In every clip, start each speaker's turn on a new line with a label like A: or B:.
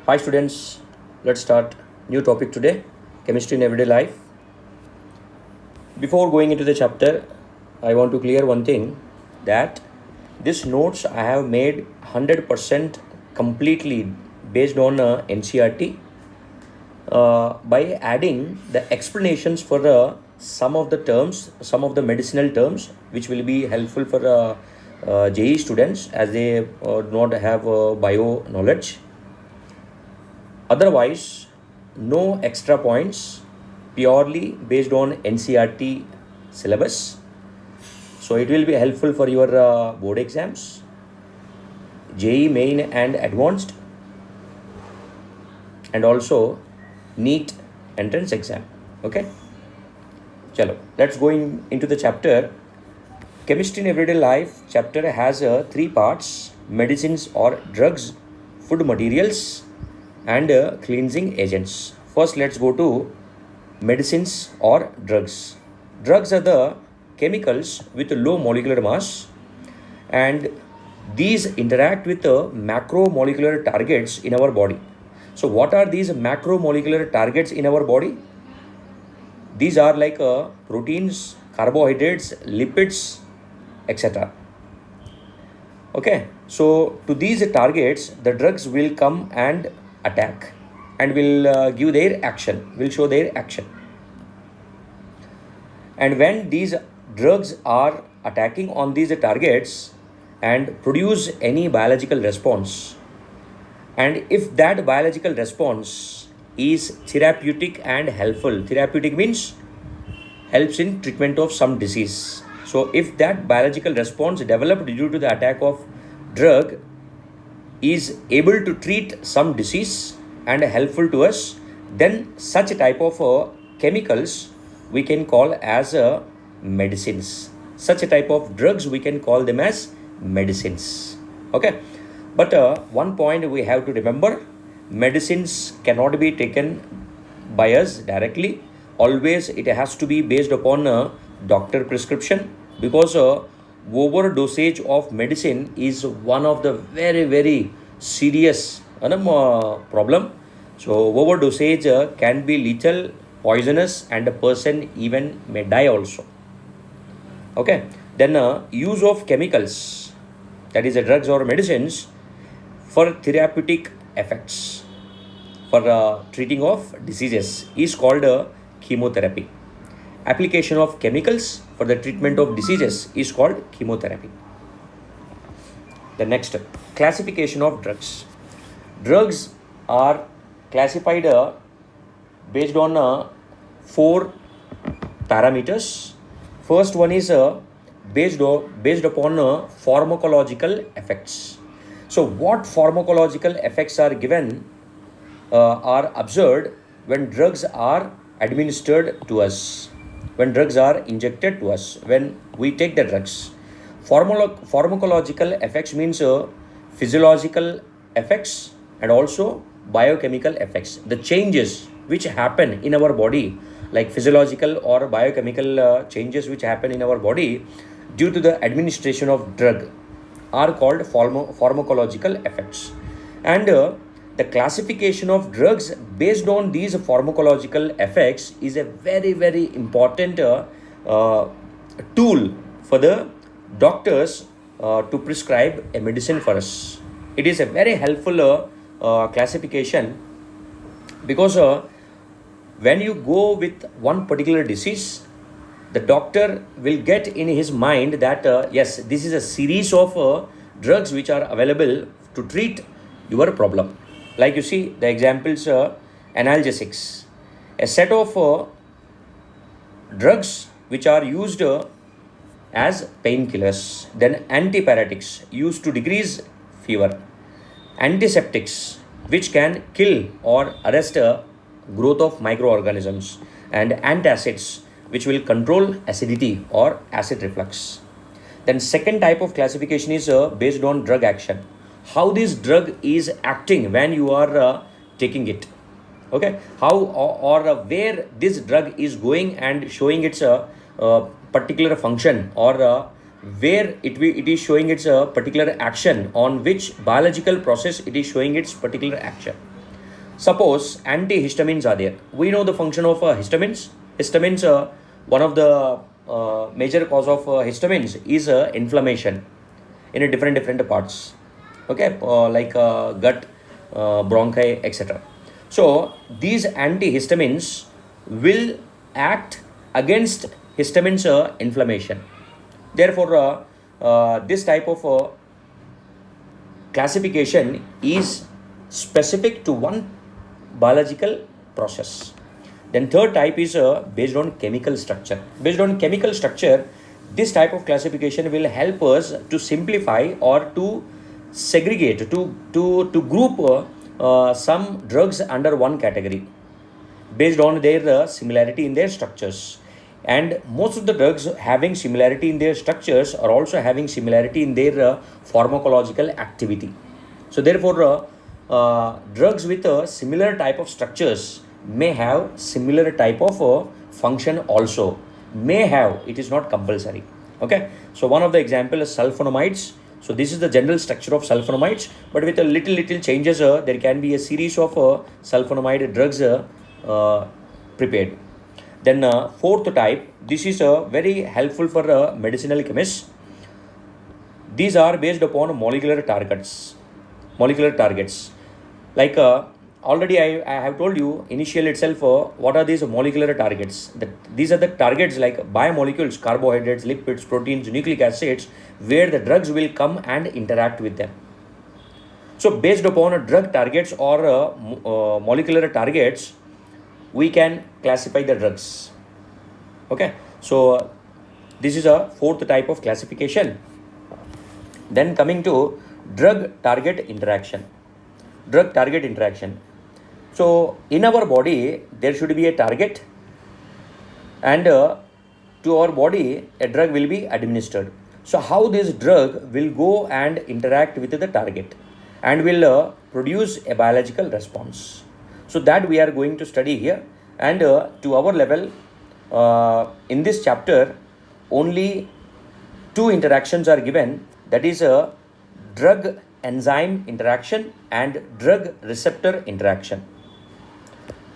A: Hi students, let's start new topic today, chemistry in everyday life. Before going into the chapter, I want to clear one thing, that this notes I have made 100% completely based on NCERT by adding the explanations for some of the terms, some of the medicinal terms, which will be helpful for JEE students as they do not have bio knowledge. Otherwise, no extra points, purely based on NCERT syllabus. So it will be helpful for your board exams, JEE main and advanced, and also NEET entrance exam. Okay, chalo, let's go into the chapter. Chemistry in everyday life chapter has 3 parts: medicines or drugs, food materials, and cleansing agents. First, let's go to medicines or drugs. Drugs are the chemicals with low molecular mass, and these interact with the macromolecular targets in our body. So what are these macromolecular targets in our body? These are like proteins, carbohydrates, lipids, etc. Okay, so to these targets, the drugs will come and attack and will give their action, will show their action. And when these drugs are attacking on these targets and produce any biological response, and if that biological response is therapeutic and helpful, therapeutic means helps in treatment of some disease. So if that biological response developed due to the attack of drug is able to treat some disease and helpful to us, then such a type of chemicals we can call as medicines. Such a type of drugs we can call them as medicines. Okay, but one point we have to remember: medicines cannot be taken by us directly. Always it has to be based upon a doctor prescription, because overdosage of medicine is one of the very serious problem. So overdosage can be lethal, poisonous, and a person even may die also. Okay, then use of chemicals, that is drugs or medicines, for therapeutic effects, for treating of diseases, is called chemotherapy. Application of chemicals for the treatment of diseases is called chemotherapy. The next, classification of drugs. Drugs are classified based on 4 parameters. First one is based upon pharmacological effects. So what pharmacological effects are given, are observed when drugs are administered to us, when drugs are injected to us, when we take the drugs. Pharmacological effects means physiological effects and also biochemical effects, the changes which happen in our body, like physiological or biochemical changes which happen in our body due to the administration of drug, are called pharmacological effects. And the classification of drugs based on these pharmacological effects is a very important tool for the doctors to prescribe a medicine for us. It is a very helpful classification, because when you go with one particular disease, the doctor will get in his mind that yes, this is a series of drugs which are available to treat your problem. Like you see the examples, analgesics, a set of drugs which are used as painkillers. Then antipyretics, used to decrease fever. Antiseptics, which can kill or arrest growth of microorganisms. And antacids, which will control acidity or acid reflux. Then second type of classification is based on drug action, how this drug is acting when you are taking it. Okay, how or where this drug is going and showing its particular function, or where it is showing its particular action, on which biological process it is showing its particular action. Suppose antihistamines are there. We know the function of histamines. Histamines, one of the major cause of histamines is inflammation in a different parts. Okay, like gut, bronchi, etc. So these antihistamines will act against histamines inflammation. Therefore, this type of classification is specific to one biological process. Then third type is based on chemical structure. Based on chemical structure, this type of classification will help us to simplify or to segregate, to group some drugs under one category based on their similarity in their structures. And most of the drugs having similarity in their structures are also having similarity in their pharmacological activity. So therefore, drugs with a similar type of structures may have similar type of function also. May have, it is not compulsory. Okay, so one of the example is sulfonamides. So this is the general structure of sulfonamides, but with a little changes, there can be a series of sulfonamide drugs prepared. Then fourth type, this is very helpful for medicinal chemists. These are based upon molecular targets. Like already I have told you initial itself, what are these molecular targets? These are the targets like biomolecules, carbohydrates, lipids, proteins, nucleic acids, where the drugs will come and interact with them. So based upon drug targets or molecular targets, we can classify the drugs. Okay, so this is a fourth type of classification. Then coming to drug target interaction. So in our body there should be a target, and to our body a drug will be administered. So how this drug will go and interact with the target and will produce a biological response. So that we are going to study here, and to our level, in this chapter only two interactions are given, that is a drug enzyme interaction and drug receptor interaction.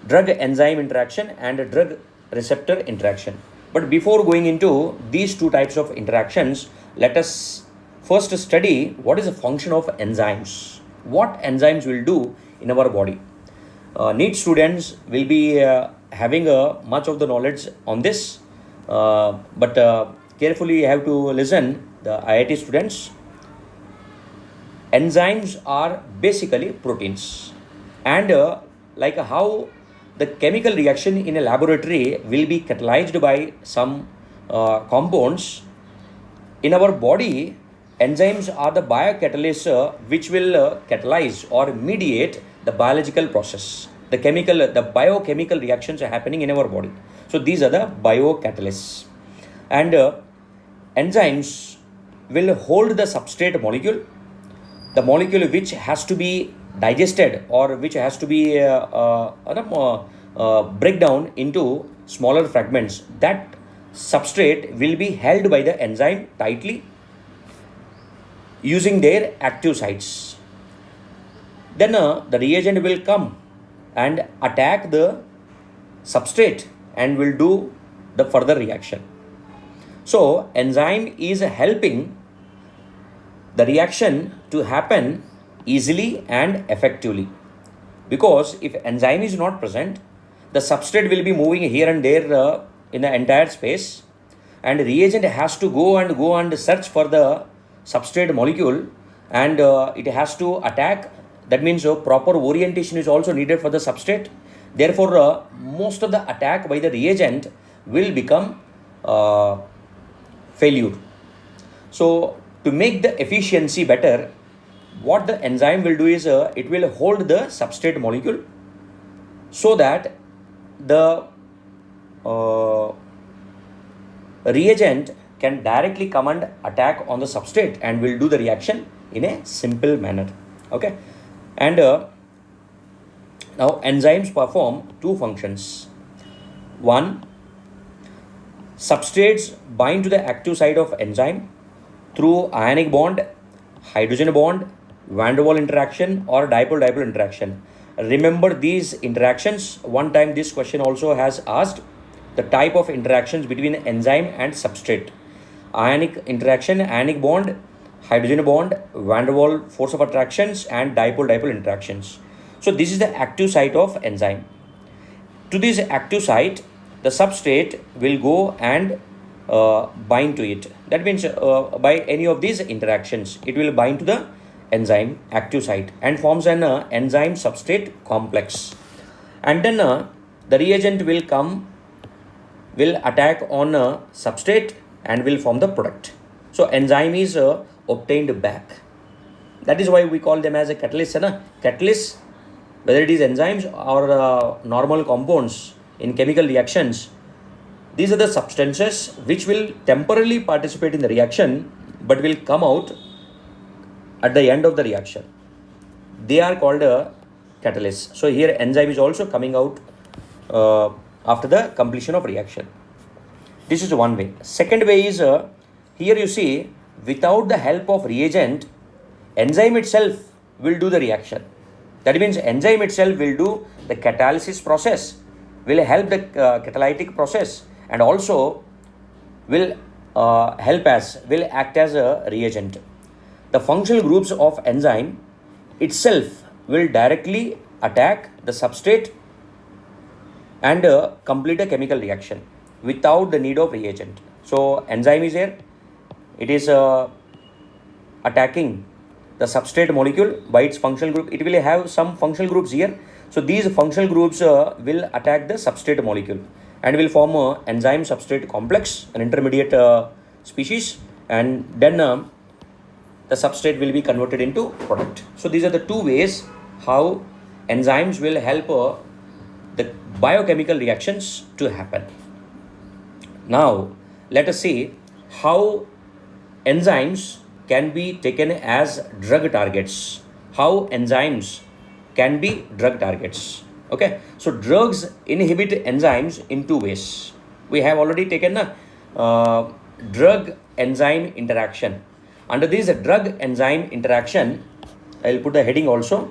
A: Drug enzyme interaction and drug receptor interaction. But before going into these two types of interactions, let us first study what is the function of enzymes. What enzymes will do in our body. NEET students will be having much of the knowledge on this, but carefully you have to listen, the IIT students. Enzymes are basically proteins, and like how the chemical reaction in a laboratory will be catalyzed by some compounds, in our body enzymes are the biocatalysts which will catalyze or mediate the biological process. The biochemical reactions are happening in our body. So these are the biocatalysts. And enzymes will hold the substrate molecule, the molecule which has to be digested or which has to be break down into smaller fragments. That substrate will be held by the enzyme tightly using their active sites. Then the reagent will come and attack the substrate and will do the further reaction. So enzyme is helping the reaction to happen easily and effectively, because if enzyme is not present, the substrate will be moving here and there in the entire space, and reagent has to go and search for the substrate molecule, and it has to attack. That means proper orientation is also needed for the substrate. Therefore, most of the attack by the reagent will become failure. So to make the efficiency better, what the enzyme will do is it will hold the substrate molecule so that the reagent can directly come and attack on the substrate and will do the reaction in a simple manner. Okay, and now enzymes perform two functions. One, substrates bind to the active site of enzyme through ionic bond, hydrogen bond, van der Waals interaction or dipole-dipole interaction, Remember these interactions. One time this question also has asked the type of interactions between enzyme and substrate. Ionic interaction, ionic bond, hydrogen bond, van der Waals force of attractions, and dipole-dipole interactions. So this is the active site of enzyme. To this active site, the substrate will go and bind to it. That means by any of these interactions, it will bind to the enzyme active site and forms an enzyme substrate complex. And then the reagent will attack on a substrate and will form the product. So enzyme is obtained back. That is why we call them as a catalyst. Catalyst, whether it is enzymes or normal compounds in chemical reactions, these are the substances which will temporarily participate in the reaction but will come out at the end of the reaction. They are called a catalyst. So here enzyme is also coming out after the completion of reaction. This is one way. Second way is here you see, without the help of reagent, enzyme itself will do the reaction. That means enzyme itself will do the catalysis process, will help the catalytic process, and also will will act as a reagent. The functional groups of enzyme itself will directly attack the substrate and complete a chemical reaction without the need of reagent. So enzyme is here. It is attacking the substrate molecule by its functional group. It will have some functional groups here. So these functional groups will attack the substrate molecule and will form a enzyme substrate complex, an intermediate species, and then the substrate will be converted into product. So these are the two ways how enzymes will help the biochemical reactions to happen. Now let us see how enzymes can be taken as drug targets. How enzymes can be drug targets. Okay, so drugs inhibit enzymes in two ways. We have already taken a drug enzyme interaction. Under this drug enzyme interaction, I will put the heading also.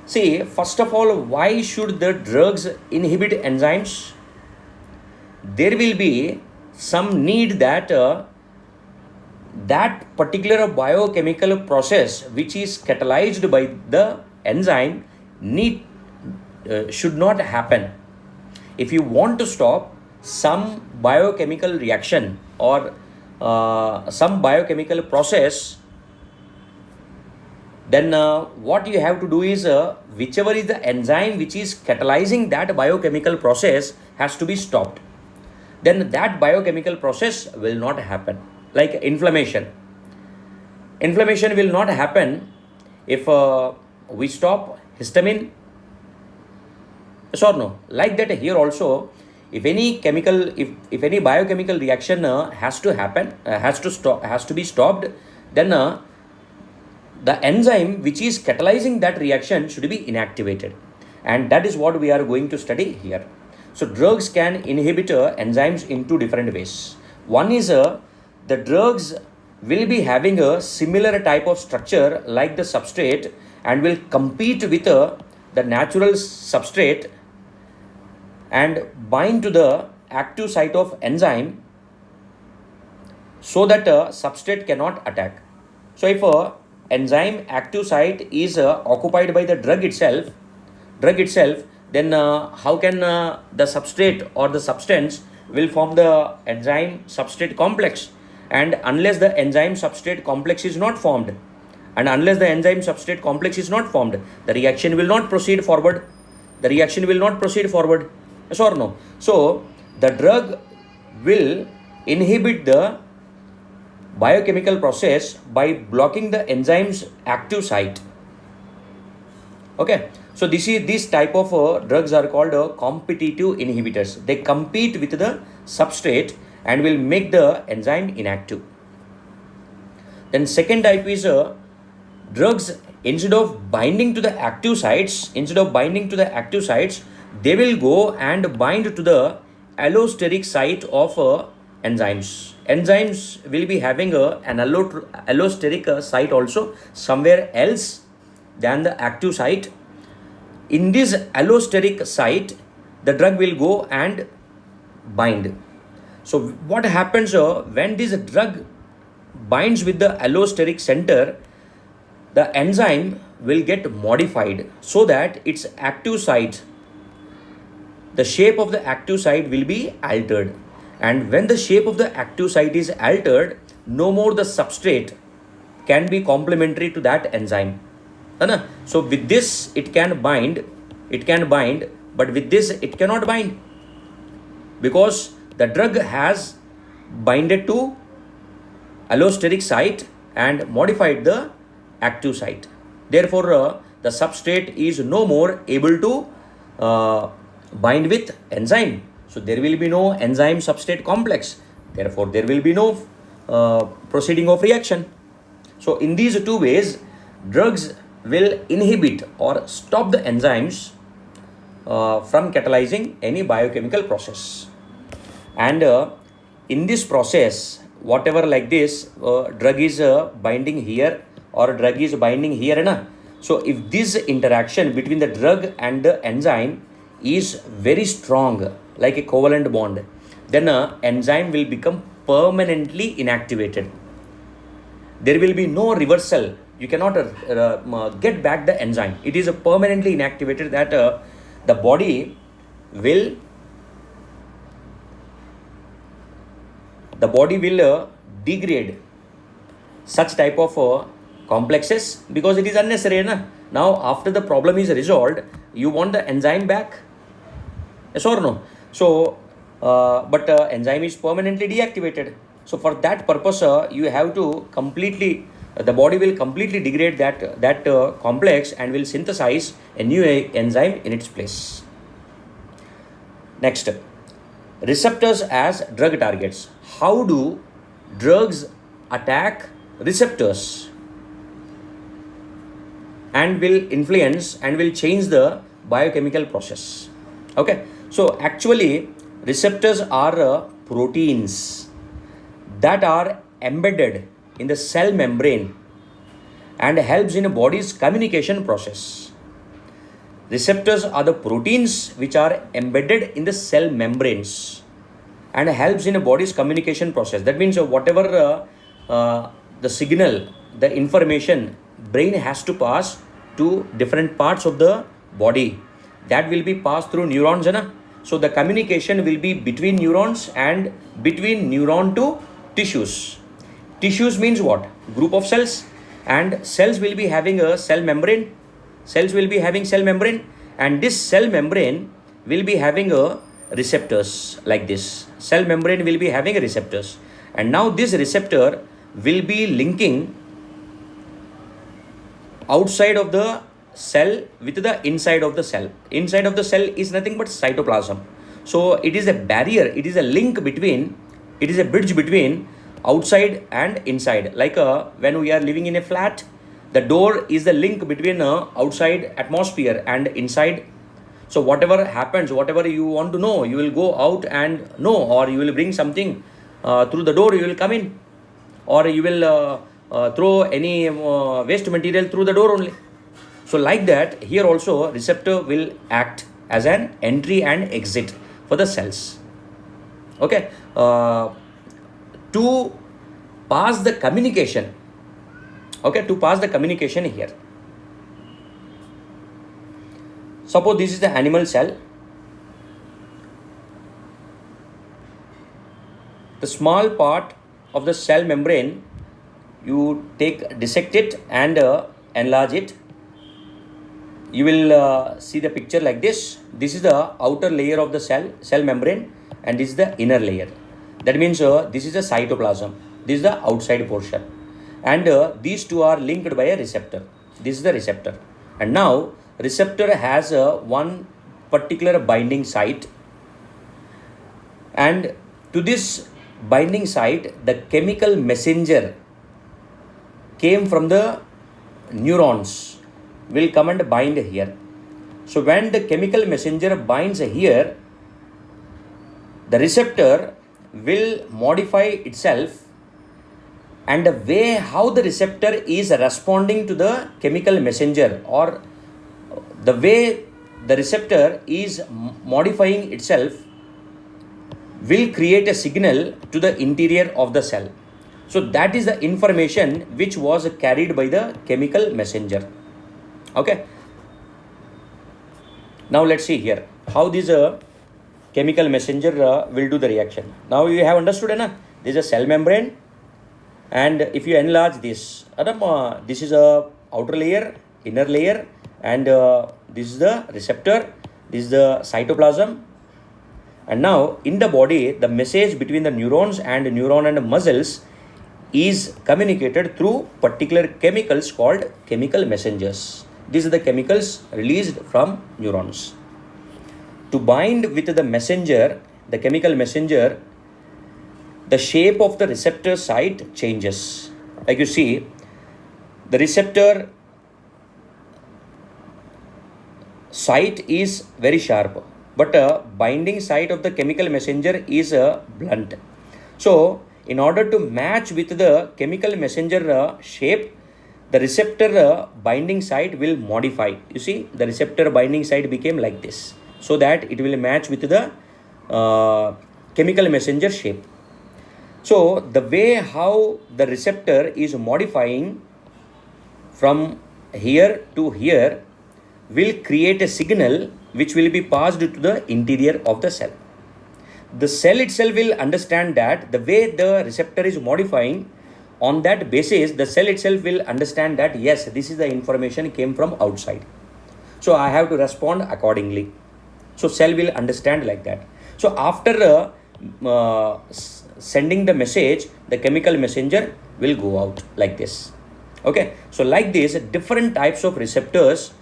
A: See, first of all, why should the drugs inhibit enzymes? There will be some need that that particular biochemical process which is catalyzed by the enzyme should not happen. If you want to stop some biochemical reaction or some biochemical process, then what you have to do is whichever is the enzyme which is catalyzing that biochemical process has to be stopped. Then that biochemical process will not happen. Like inflammation. Inflammation will not happen if we stop histamine. Yes or no? Like that here also, if any chemical, if any biochemical reaction has to happen, has to be stopped, then the enzyme which is catalyzing that reaction should be inactivated. And that is what we are going to study here. So drugs can inhibit enzymes in two different ways. One is the drugs will be having a similar type of structure like the substrate and will compete with the natural substrate and bind to the active site of enzyme so that substrate cannot attack. So if enzyme active site is occupied by the drug itself, then how can the substrate or the substance will form the enzyme substrate complex? And unless the enzyme substrate complex is not formed, the reaction will not proceed forward. Yes or no? So the drug will inhibit the biochemical process by blocking the enzyme's active site. Okay, so this type of drugs are called competitive inhibitors. They compete with the substrate and will make the enzyme inactive. Then second type is drugs instead of binding to the active sites they will go and bind to the allosteric site of enzymes. Enzymes will be having an allosteric site also somewhere else than the active site. In this allosteric site, the drug will go and bind. So what happens when this drug binds with the allosteric center, the enzyme will get modified so that its active site, the shape of the active site will be altered. And when the shape of the active site is altered, no more the substrate can be complementary to that enzyme. So with this it can bind, but with this it cannot bind, because the drug has binded to allosteric site and modified the active site. Therefore, the substrate is no more able to bind with enzyme. So there will be no enzyme substrate complex. Therefore, there will be no proceeding of reaction. So in these two ways, drugs will inhibit or stop the enzymes from catalyzing any biochemical process. And in this process, whatever like this, drug is binding here or drug is binding here, so if this interaction between the drug and the enzyme is very strong, like a covalent bond, then enzyme will become permanently inactivated. There will be no reversal. You cannot get back the enzyme. It is permanently inactivated, that the body will degrade such type of complexes, because it is unnecessary. Now after the problem is resolved, you want the enzyme back, yes or no? So but enzyme is permanently deactivated. So for that purpose, you have to completely, the body will completely degrade that complex and will synthesize a new enzyme in its place. Next, receptors as drug targets. How do drugs attack receptors and will influence and will change the biochemical process? Okay, so actually receptors are proteins that are embedded in the cell membrane and helps in a body's communication process. Receptors are the proteins which are embedded in the cell membranes and helps in a body's communication process. That means whatever the signal, the information brain has to pass to different parts of the body, that will be passed through neurons. So the communication will be between neurons and between neuron to tissues. Tissues means what? Group of cells, and cells will be having a cell membrane. Cells will be having cell membrane, and this cell membrane will be having a receptors like this. Cell membrane will be having receptors, and now this receptor will be linking outside of the cell with the inside of the cell. Inside of the cell is nothing but cytoplasm. So it is a barrier, it is a link between, it is a bridge between outside and inside. Like when we are living in a flat, the door is the link between outside atmosphere and inside. So whatever happens, whatever you want to know, you will go out and know, or you will bring something through the door, you will come in, or you will throw any waste material through the door only. So like that, here also receptor will act as an entry and exit for the cells. Okay, to pass the communication. Okay, to pass the communication here. Suppose this is the animal cell. The small part of the cell membrane, you dissect it and enlarge it. You will see the picture like this. This is the outer layer of the cell membrane, and this is the inner layer. That means this is the cytoplasm. This is the outside portion, and these two are linked by a receptor. This is the receptor, and now receptor has one particular binding site, and to this binding site, the chemical messenger came from the neurons will come and bind here. So when the chemical messenger binds here, the receptor will modify itself, and the way how the receptor is responding to the chemical messenger, or the way the receptor is modifying itself, will create a signal to the interior of the cell. So that is the information which was carried by the chemical messenger. Okay. Now let's see here how this chemical messenger will do the reaction. Now you have understood, na? This is a cell membrane, and if you enlarge this, this is a outer layer, inner layer, and this is the receptor, this is the cytoplasm. And now in the body, the message between the neurons and muscles is communicated through particular chemicals called chemical messengers. These are the chemicals released from neurons. To bind with the messenger, the chemical messenger, the shape of the receptor site changes. Like you see, the receptor site is very sharp, but binding site of the chemical messenger is blunt. So in order to match with the chemical messenger shape, the receptor binding site will modify. You see, the receptor binding site became like this, so that it will match with the chemical messenger shape. So the way how the receptor is modifying from here to here will create a signal which will be passed to the interior of the cell. The cell itself will understand that the way the receptor is modifying, on that basis the cell itself will understand that yes, this is the information came from outside, so I have to respond accordingly. So cell will understand like that. So after sending the message, the chemical messenger will go out like this. Okay, so like this, different types of receptors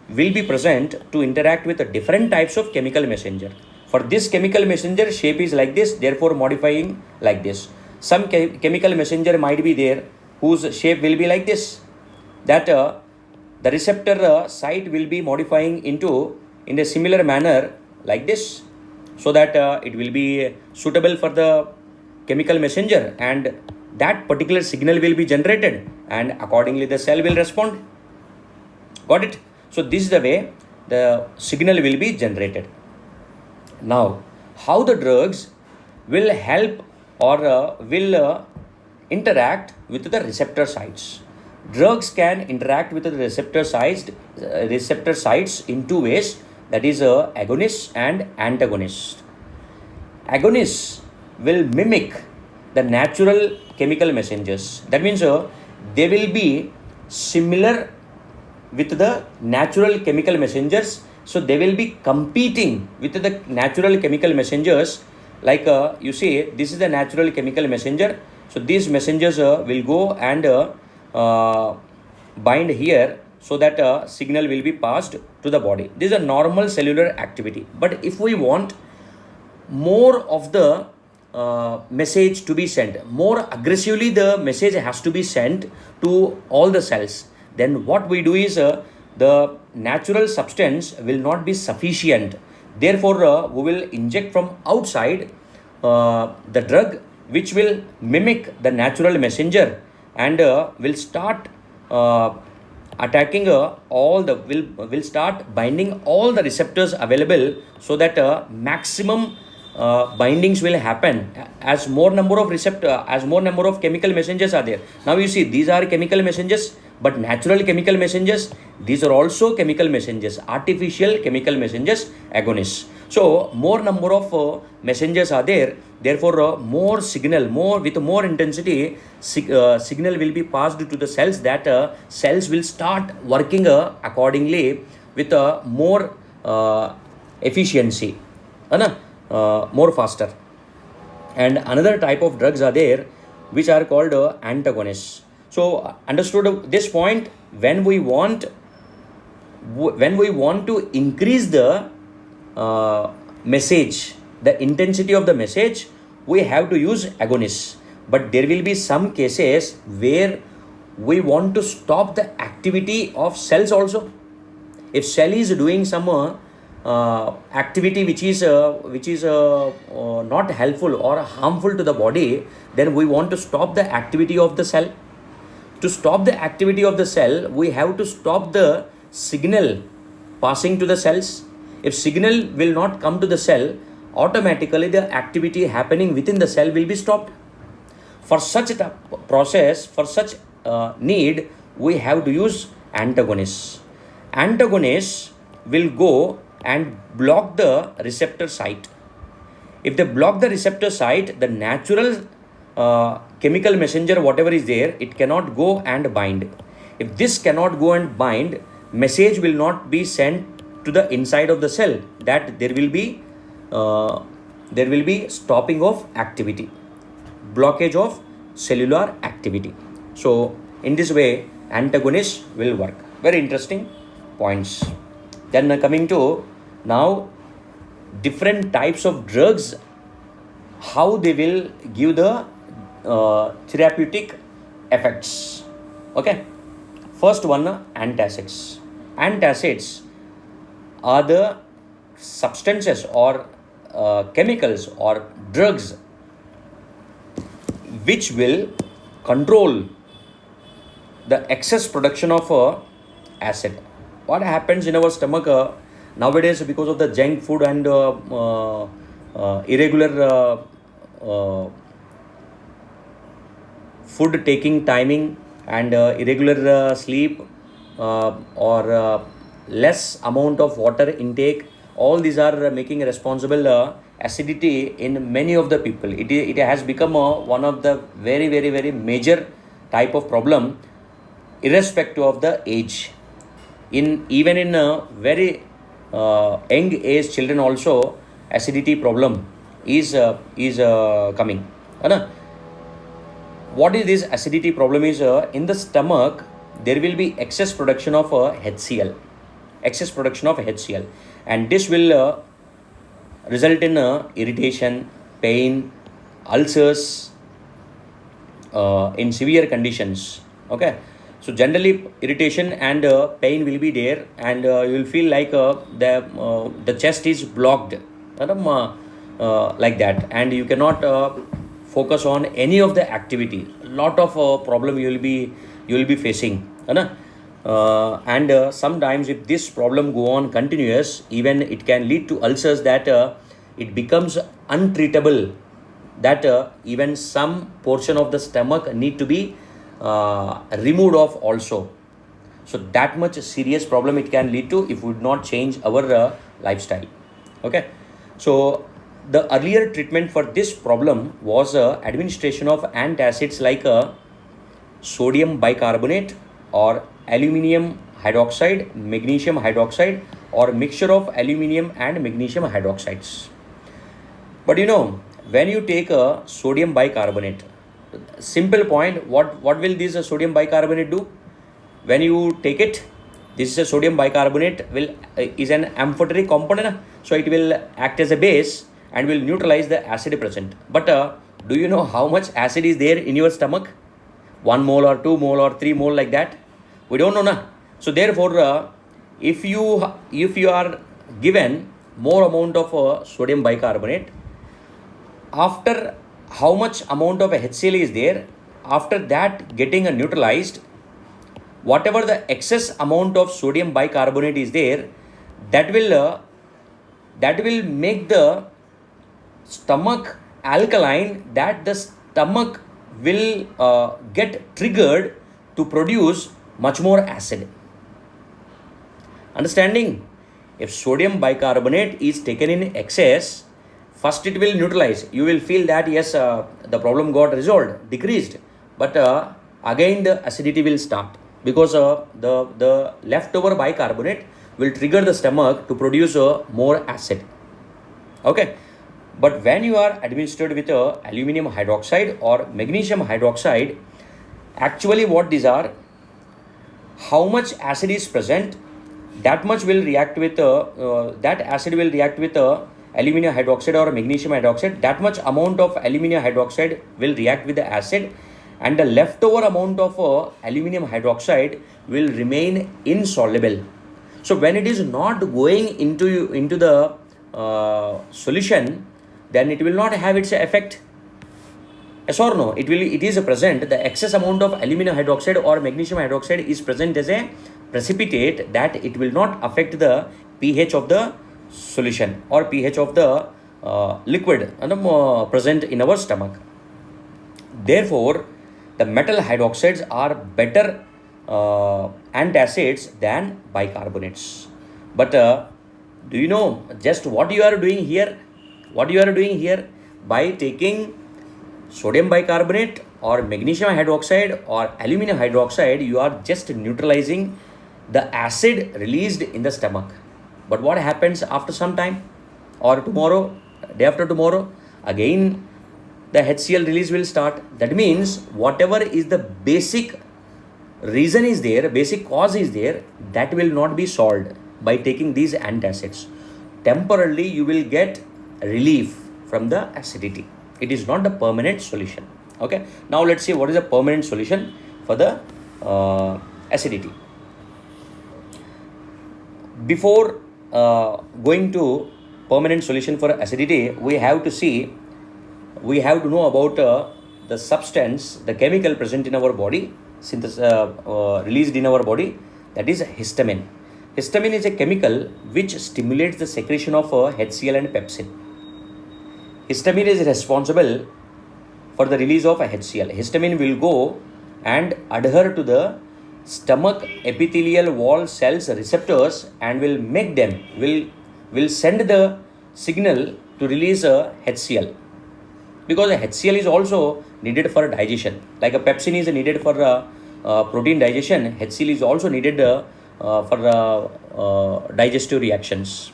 A: will be present to interact with different types of chemical messenger. For this chemical messenger, shape is like this, therefore modifying like this. Some chemical messenger might be there whose shape will be like this, that the receptor site will be modifying into in a similar manner like this, so that it will be suitable for the chemical messenger, and that particular signal will be generated, and accordingly the cell will respond. Got it? So this is the way the signal will be generated. Now, how the drugs will help or will interact with the receptor sites. Drugs can interact with the receptor sites in two ways, that is agonist and antagonist. Agonists will mimic the natural chemical messengers. That means they will be similar with the natural chemical messengers. So they will be competing with the natural chemical messengers. Like you see, this is the natural chemical messenger. So these messengers will go and bind here, so that signal will be passed to the body. This is a normal cellular activity. But if we want more of the message to be sent, more aggressively the message has to be sent to all the cells, then what we do is the natural substance will not be sufficient. Therefore, we will inject from outside the drug which will mimic the natural messenger, and will start attacking will start binding all the receptors available, so that maximum bindings will happen as more number of chemical messengers are there. Now you see, these are chemical messengers, but natural chemical messengers, these are also chemical messengers, artificial chemical messengers, agonists. So more number of messengers are there, therefore more with more intensity signal will be passed to the cells, that cells will start working accordingly with more efficiency, more faster. And another type of drugs are there which are called antagonists. So understood this point, when we want to increase the message, the intensity of the message, we have to use agonists. But there will be some cases where we want to stop the activity of cells also. If cell is doing some activity which is not helpful or harmful to the body, then we want to stop the activity of the cell. To stop the activity of the cell, we have to stop the signal passing to the cells. If signal will not come to the cell, automatically the activity happening within the cell will be stopped. For such a process, for such need, we have to use antagonists. Antagonists will go and block the receptor site. If they block the receptor site, the natural chemical messenger, whatever is there, it cannot go and bind. If this cannot go and bind, message will not be sent to the inside of the cell that there will be stopping of activity, blockage of cellular activity. So in this way, antagonists will work. Very interesting points. Then coming to now different types of drugs, how they will give the therapeutic effects. Okay, first one, antacids. Antacids are the substances or chemicals or drugs which will control the excess production of acid. What happens in our stomach nowadays, because of the junk food and irregular food taking timing and irregular sleep or less amount of water intake, all these are making responsible acidity in many of the people. It has become one of the very major type of problem, irrespective of the age. Even in very young age children also, acidity problem is coming. What is this acidity problem is, in the stomach there will be excess production of HCl, and this will result in irritation, pain, ulcers in severe conditions. Okay, so generally irritation and pain will be there, and you will feel like the chest is blocked, like that, and you cannot focus on any of the activity. Lot of problem you will be facing, and sometimes if this problem go on continuous, even it can lead to ulcers that it becomes untreatable, that even some portion of the stomach need to be removed off also. So that much serious problem it can lead to if we would not change our lifestyle. Okay, so the earlier treatment for this problem was administration of antacids like sodium bicarbonate or aluminium hydroxide, magnesium hydroxide, or mixture of aluminium and magnesium hydroxides. But when you take a sodium bicarbonate, simple point, what will this sodium bicarbonate do? When you take it, this is a sodium bicarbonate is an amphoteric component, so it will act as a base and will neutralize the acid present. But do you know how much acid is there in your stomach? 1 mole or 2 mole or 3 mole, like that? We don't know, na? So therefore, if you are given more amount of sodium bicarbonate, after how much amount of HCl is there, after that getting neutralized, whatever the excess amount of sodium bicarbonate is there, that will make the stomach alkaline, that the stomach will get triggered to produce much more acid. Understanding? If sodium bicarbonate is taken in excess, first it will neutralize. You will feel that yes, the problem got resolved, decreased, but again the acidity will start, because the leftover bicarbonate will trigger the stomach to produce more acid. Okay, but when you are administered with aluminium hydroxide or magnesium hydroxide, actually what these are, how much acid is present, that much will react with that acid will react with aluminium hydroxide or magnesium hydroxide. That much amount of aluminium hydroxide will react with the acid, and the leftover amount of aluminium hydroxide will remain insoluble. So when it is not going into the solution, then it will not have its effect. Yes or no? It is present, the excess amount of aluminum hydroxide or magnesium hydroxide is present as a precipitate, that it will not affect the pH of the solution or pH of the liquid present in our stomach. Therefore, the metal hydroxides are better antacids than bicarbonates. But do you know just what you are doing here? What you are doing here? By taking sodium bicarbonate or magnesium hydroxide or aluminum hydroxide, you are just neutralizing the acid released in the stomach. But what happens after some time, or tomorrow, day after tomorrow, again the HCl release will start. That means whatever is the basic reason is there, basic cause is there, that will not be solved by taking these antacids. Temporarily you will get relief from the acidity. It is not the permanent solution. Okay, now let's see what is a permanent solution for the acidity. Before going to permanent solution for acidity, we have to know about the substance, the chemical present in our body, released in our body, that is histamine. Histamine is a chemical which stimulates the secretion of HCl and pepsin. Histamine is responsible for the release of HCl. Histamine will go and adhere to the stomach epithelial wall cells receptors and will make them, will send the signal to release HCl. Because HCl is also needed for digestion. Like a pepsin is needed for protein digestion, HCl is also needed for digestive reactions.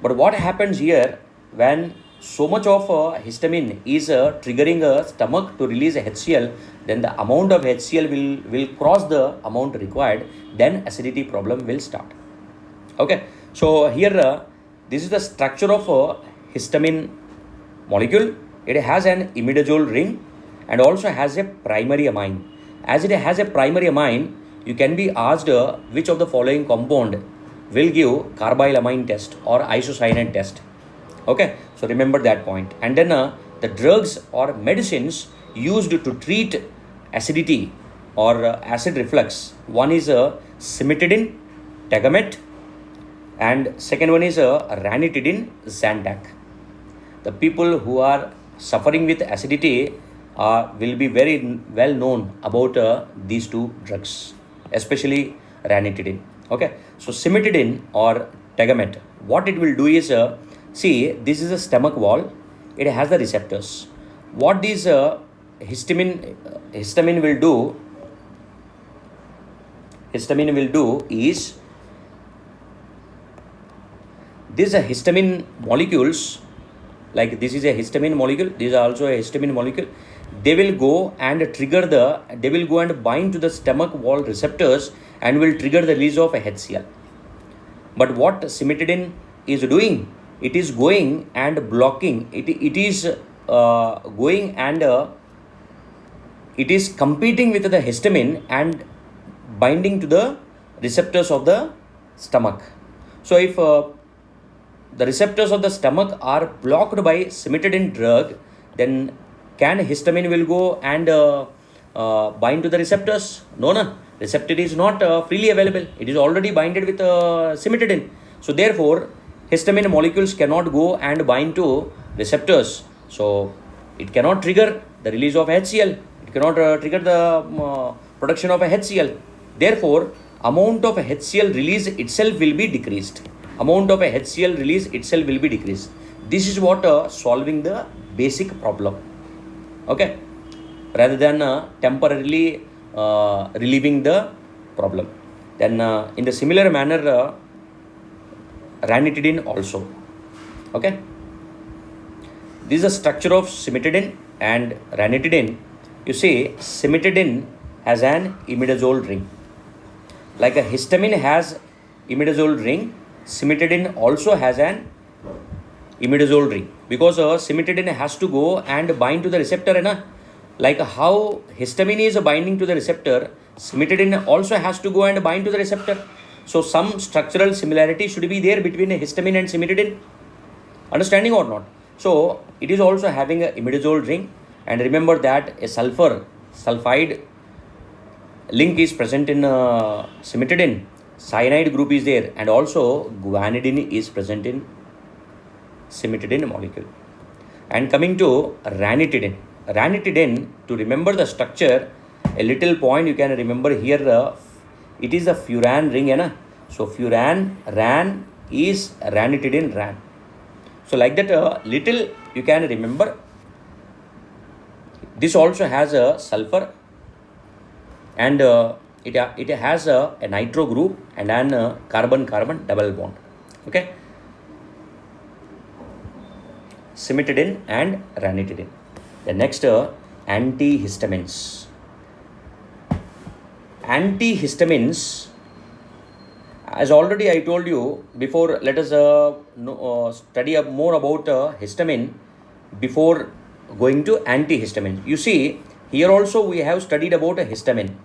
A: But what happens here, when so much of histamine is triggering a stomach to release HCl, then the amount of HCl will cross the amount required, then acidity problem will start. Okay, so here this is the structure of histamine molecule. It has an imidazole ring and also has a primary amine. As it has a primary amine, you can be asked which of the following compound will give carbylamine test or isocyanate test. Okay, so remember that point. And then the drugs or medicines used to treat acidity or acid reflux, one is cimetidine, Tagamet, and second one is ranitidine, Zantac. The people who are suffering with acidity will be very well known about these two drugs, especially ranitidine. Okay, so cimetidine or Tagamet, what it will do is, see, this is a stomach wall, it has the receptors. What this histamine will do is, these histamine molecules, like this is a histamine molecule, this is also a histamine molecule, they will go and bind to the stomach wall receptors and will trigger the release of a HCl. But what cimetidine is doing, it is going and blocking, it is going and it is competing with the histamine and binding to the receptors of the stomach. So if the receptors of the stomach are blocked by cimetidine drug, then can histamine will go and bind to the receptors? No. Receptor is not freely available. It is already binded with cimetidine. So therefore, histamine molecules cannot go and bind to receptors. So it cannot trigger the release of HCl. It cannot trigger the production of a HCl. Therefore, amount of HCl release itself will be decreased. This is what solving the basic problem. Okay, rather than temporarily relieving the problem. Then in the similar manner, ranitidine also. Okay, this is the structure of cimetidine and ranitidine. You see, cimetidine has an imidazole ring. Like a histamine has imidazole ring, cimetidine also has an imidazole ring, because cimetidine has to go and bind to the receptor. Like how histamine is binding to the receptor, cimetidine also has to go and bind to the receptor. So some structural similarity should be there between a histamine and cimetidine. Understanding or not? So it is also having a imidazole ring, and remember that a sulfide link is present in cimetidine. Cyanide group is there, and also guanidine is present in cimetidine molecule. And coming to ranitidine. Ranitidine, to remember the structure, a little point you can remember here, it is a furan ring, na? So furan, ran is ranitidine, ran. So like that, little you can remember. This also has a sulfur, and it has a nitro group and an carbon-carbon double bond. Okay. Cimetidine and ranitidine. The next, antihistamines. Antihistamines, as already I told you before, let us study more about histamine before going to antihistamine. You see, here also we have studied about a histamine,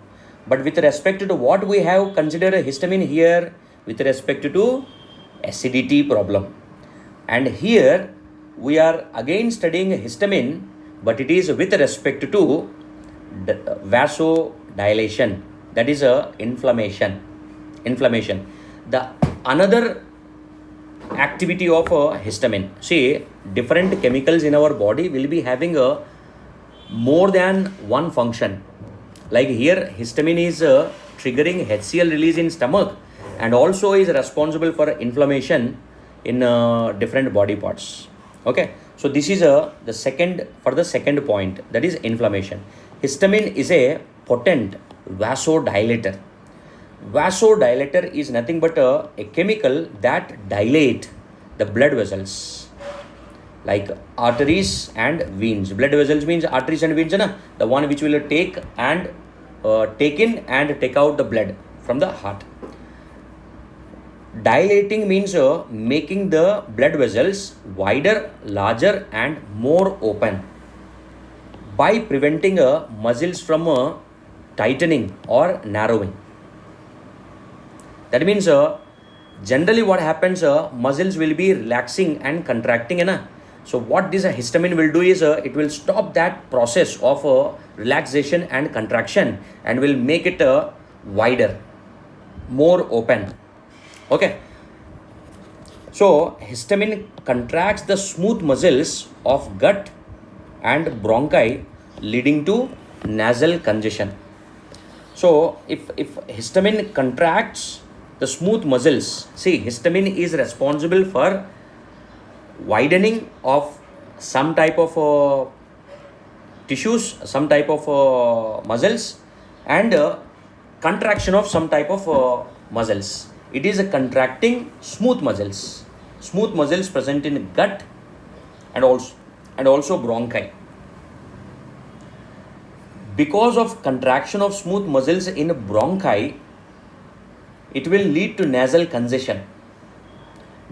A: but with respect to what we have considered a histamine here, with respect to acidity problem. And here we are again studying histamine, but it is with respect to vasodilation, that is a inflammation. The another activity of histamine, see, different chemicals in our body will be having a more than one function. Like here, histamine is triggering HCl release in stomach, and also is responsible for inflammation in different body parts. Okay, so this is the second point, that is inflammation. Histamine is a potent vasodilator. Vasodilator is nothing but a chemical that dilate the blood vessels, like arteries and veins. Blood vessels means arteries and veins, na? The one which will take in and take out the blood from the heart. Dilating means making the blood vessels wider, larger and more open by preventing muscles from tightening or narrowing. That means generally what happens, muscles will be relaxing and contracting. So what this histamine will do is it will stop that process of relaxation and contraction and will make it wider, more open. Okay. So histamine contracts the smooth muscles of gut and bronchi, leading to nasal congestion. So if histamine contracts the smooth muscles, see, histamine is responsible for widening of some type of tissues, some type of muscles, and contraction of some type of muscles. It is a contracting smooth muscles present in gut and also bronchi. Because of contraction of smooth muscles in bronchi, it will lead to nasal congestion,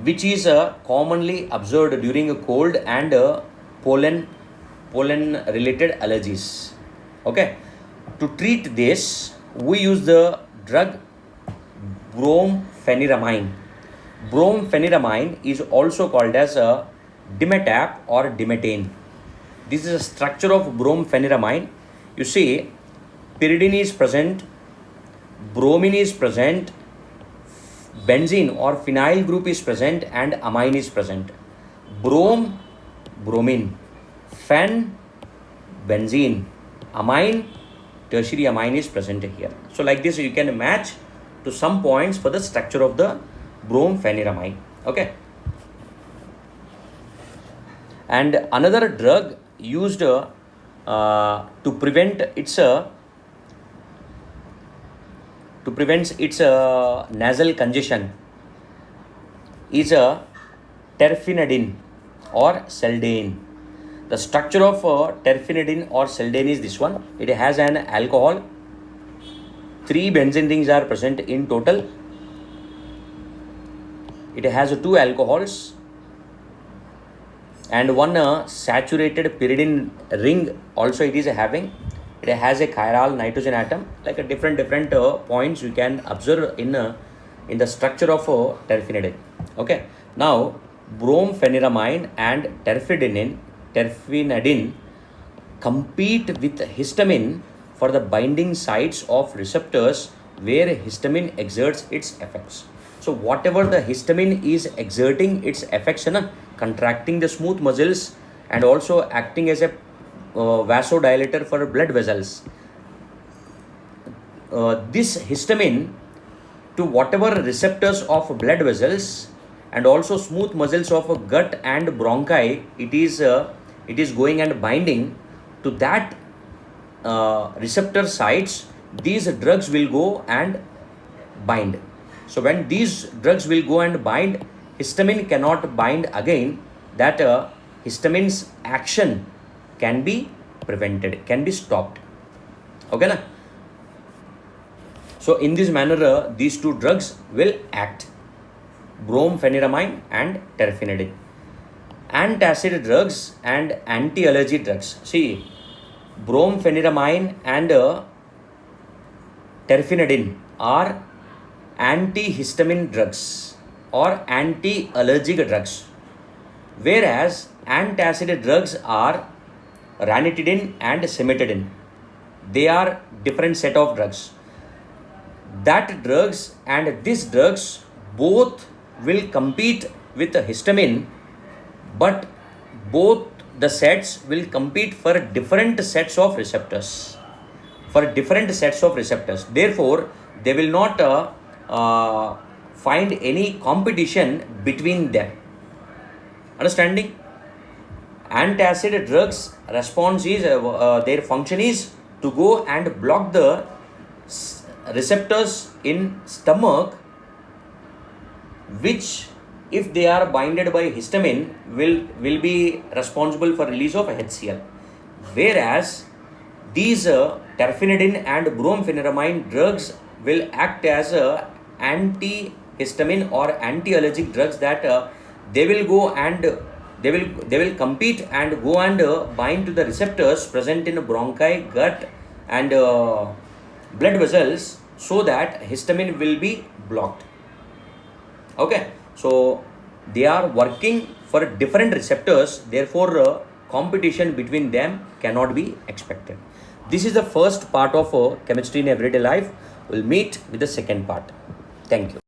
A: which is commonly observed during a cold and pollen related allergies. Okay, to treat this, we use the drug brompheniramine. Brompheniramine is also called as Dimetap or Dimetane. This is a structure of brompheniramine. You see, pyridine is present, bromine is present, benzene or phenyl group is present, and amine is present. Bromine, phen, benzene, amine, tertiary amine is present here. So like this, you can match to some points for the structure of the brompheniramine. Okay. And another drug used to prevent its nasal congestion is terfenadine or Seldane. The structure of terfenadine or Seldane is this one. It has an alcohol. 3 benzene rings are present in total. It has 2 alcohols and 1 saturated pyridine ring also it is having. It has a chiral nitrogen atom, like a different points you can observe in in the structure of terphenadine. Okay, now brompheniramine and terphenadine compete with histamine for the binding sites of receptors where histamine exerts its effects. So whatever the histamine is exerting its effects, contracting the smooth muscles and also acting as a vasodilator for blood vessels, this histamine to whatever receptors of blood vessels and also smooth muscles of gut and bronchi, it is going and binding to that receptor sites. These drugs will go and bind. So when these drugs will go and bind, histamine cannot bind again. That histamine's action can be prevented, can be stopped. Okay, na? So in this manner, these two drugs will act, brompheniramine and terphenadine. Antacid drugs and anti-allergy drugs. See, brompheniramine and terphenadine are antihistamine drugs or anti-allergic drugs, whereas antacid drugs are ranitidine and cimetidine. They are different set of drugs. That drugs and these drugs both will compete with the histamine, but both the sets will compete for different sets of receptors. Therefore, they will not find any competition between them. Understanding? Antacid drugs response is their function is to go and block the receptors in stomach, which if they are binded by histamine will be responsible for release of HCl, whereas these terphenadine and brompheniramine drugs will act as antihistamine or anti-allergic drugs, that they will go and they will compete and go and bind to the receptors present in bronchi, gut and blood vessels, so that histamine will be blocked. Okay, so they are working for different receptors, therefore competition between them cannot be expected. This is the first part of chemistry in everyday life. We'll meet with the second part. Thank you.